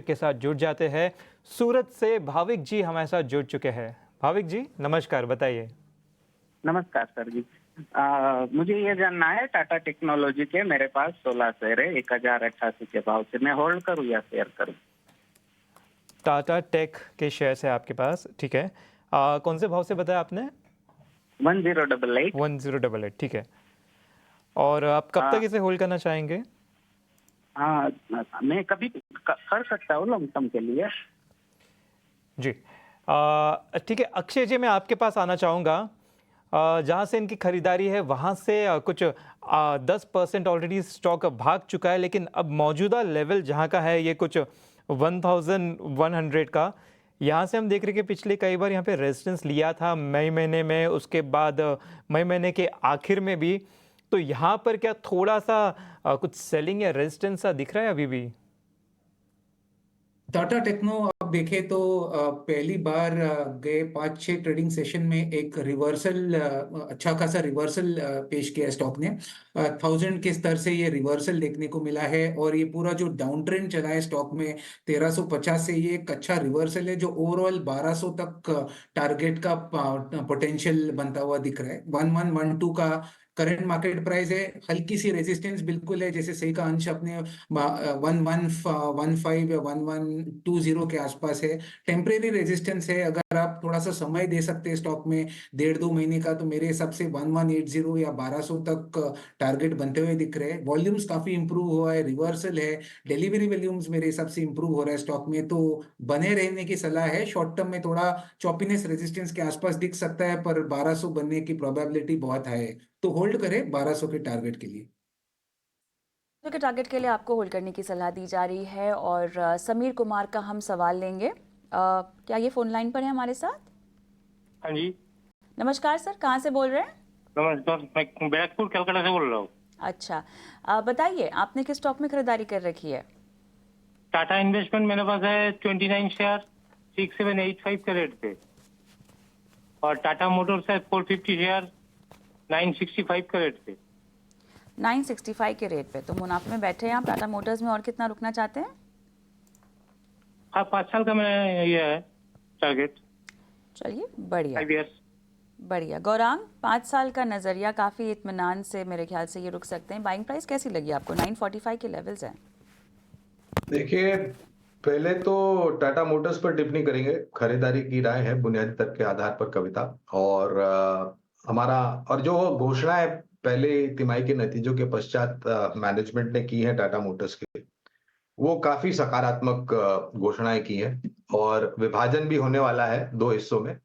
के साथ जुड़ जाते हैं। सूरत से भाविक जी हमारे साथ जुड़ चुके हैं। भाविक जी नमस्कार, बताइए। नमस्कार सर जी। मुझे ये जानना है, टाटा टेक्नोलॉजी के मेरे पास 16 शेयर है 1088 के भाव से, मैं होल्ड करूं या शेयर करूं? टाटा टेक के शेयर्स है आपके पास, ठीक है। कौन से भाव से बताया आपने? 1088। 1088, ठीक है। और आप कब तक हाँ। इसे होल्ड करना चाहेंगे? हाँ, मैं कभी कर सकता हूँ लॉन्ग टर्म के लिए। जी, ठीक है। अक्षय जी, मैं आपके पास आना चाहूँगा। जहाँ से इनकी खरीदारी है वहाँ से कुछ 10% ऑलरेडी स्टॉक भाग चुका है, लेकिन अब मौजूदा लेवल जहाँ का है ये कुछ 1100 का। यहाँ से हम देख रहे हैं कि पिछले कई बार यहाँ पे रेजिस्टेंस लिया था मई महीने में, उसके बाद मई महीने के आखिर में भी। तो यहाँ पर क्या थोड़ा सा कुछ सेलिंग या रेजिस्टेंस सा दिख रहा है अभी भी? टाटा टेक्नो आप देखें तो पहली बार गए 5-6 ट्रेडिंग सेशन में एक रिवर्सल, अच्छा खासा रिवर्सल पेश किया स्टॉक ने। 1000 के स्तर से ये रिवर्सल देखने को मिला है और ये पूरा जो डाउन ट्रेंड चला है स्टॉक में 1350 से, ये एक अच्छा रिवर्सल है जो ओवरऑल 1200 तक टारगेट का पोटेंशियल बनता हुआ दिख रहा है। 1112 का करंट मार्केट प्राइस है। हल्की सी रेजिस्टेंस बिल्कुल है, जैसे सही का अंश अपने 1115 या 1120 के आसपास है। टेम्परेरी रेजिस्टेंस है, अगर आप थोड़ा सा समय दे सकते हैं स्टॉक में 1.5-2 महीने का, तो मेरे हिसाब से 1180 या 1200 तक टारगेट बनते हुए दिख रहे हैं। वॉल्यूम्स काफी इंप्रूव हुआ है, रिवर्सल है, डिलीवरी वॉल्यूम्स मेरे हिसाब से इंप्रूव हो रहा है स्टॉक में, तो बने रहने की सलाह है। शॉर्ट टर्म में थोड़ा चॉपीनेस रेजिस्टेंस के आसपास दिख सकता है, पर 1200 बनने की प्रोबेबिलिटी बहुत हाई है, तो होल्ड करें 1200 के टारगेट के लिए। तो के टारगेट के लिए आपको होल्ड करने की सलाह दी जा रही है। और समीर कुमार का हम सवाल लेंगे। क्या ये फोन लाइन पर है हमारे साथ? हाँ जी। नमस्कार सर, कहाँ से बोल रहे हैं? नमस्कार, मैं बैरकपुर कलकत्ता से बोल रहा हूँ। अच्छा, बताइए आपने किस स्टॉक में खरीदारी कर रखी है? टाटा इन्वेस्टमेंट मेरे पास है 29 शेयर 6785 के रेट पे, और टाटा मोटर्स है 450 शेयर 965 के रेट पे। 965 के रेट पे तो मुनाफे में बैठे हैं आप। टाटा मोटर्स में और कितना रुकना चाहते हैं? हाँ, 5 साल का मेरा ये है टारगेट। चलिए, बढ़िया 5 years। बढ़िया। गौरांग, 5 साल का नजरिया काफी इत्मीनान से मेरे ख्याल से ये रुक सकते हैं। बाइंग प्राइस कैसी लगी आपको? 945 के लेवल्स हैं। देखिए, पहले तो टाटा मोटर्स पर टिप्पणी करेंगे। खरीदारी की राय है बुनियादी तर्क के आधार पर कविता, और हमारा और जो घोषणा है पहले तिमाही के नतीजों के पश्चात मैनेजमेंट ने की है टाटा मोटर्स की, वो काफी सकारात्मक घोषणाएं की है। और विभाजन भी होने वाला है 2 हिस्सों में।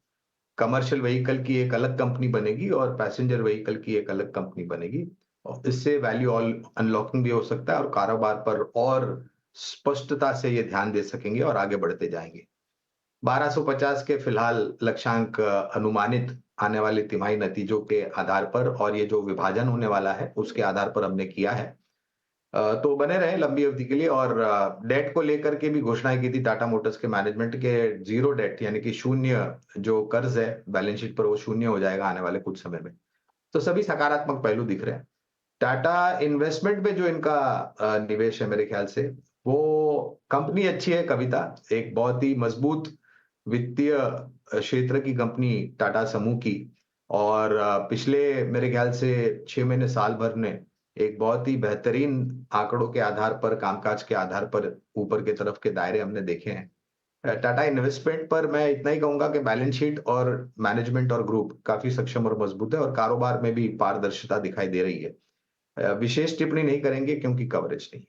कमर्शियल व्हीकल की एक अलग कंपनी बनेगी और पैसेंजर व्हीकल की एक अलग कंपनी बनेगी, और इससे वैल्यू अनलॉकिंग भी हो सकता है और कारोबार पर और स्पष्टता से ये ध्यान दे सकेंगे और आगे बढ़ते जाएंगे। 1250 के फिलहाल लक्ष्यांक अनुमानित आने वाले तिमाही नतीजों के आधार पर और ये जो विभाजन होने वाला है उसके आधार पर हमने किया है। तो बने रहे लंबी अवधि के लिए। और डेट को लेकर के भी घोषणाएं की थी टाटा मोटर्स के मैनेजमेंट के, जीरो डेट यानी कि शून्य जो कर्ज है बैलेंस शीट पर वो शून्य हो जाएगा आने वाले कुछ समय में। तो सभी सकारात्मक पहलू दिख रहे हैं। टाटा इन्वेस्टमेंट में जो इनका निवेश है, मेरे ख्याल से वो कंपनी अच्छी है कविता। एक बहुत ही मजबूत वित्तीय क्षेत्र की कंपनी टाटा समूह की, और पिछले मेरे ख्याल से 6 महीने साल भर ने एक बहुत ही बेहतरीन आंकड़ों के आधार पर, कामकाज के आधार पर ऊपर के तरफ के दायरे हमने देखे हैं। टाटा इन्वेस्टमेंट पर मैं इतना ही कहूंगा कि बैलेंस शीट और मैनेजमेंट और ग्रुप काफी सक्षम और मजबूत है, और कारोबार में भी पारदर्शिता दिखाई दे रही है। विशेष टिप्पणी नहीं करेंगे क्योंकि कवरेज नहीं।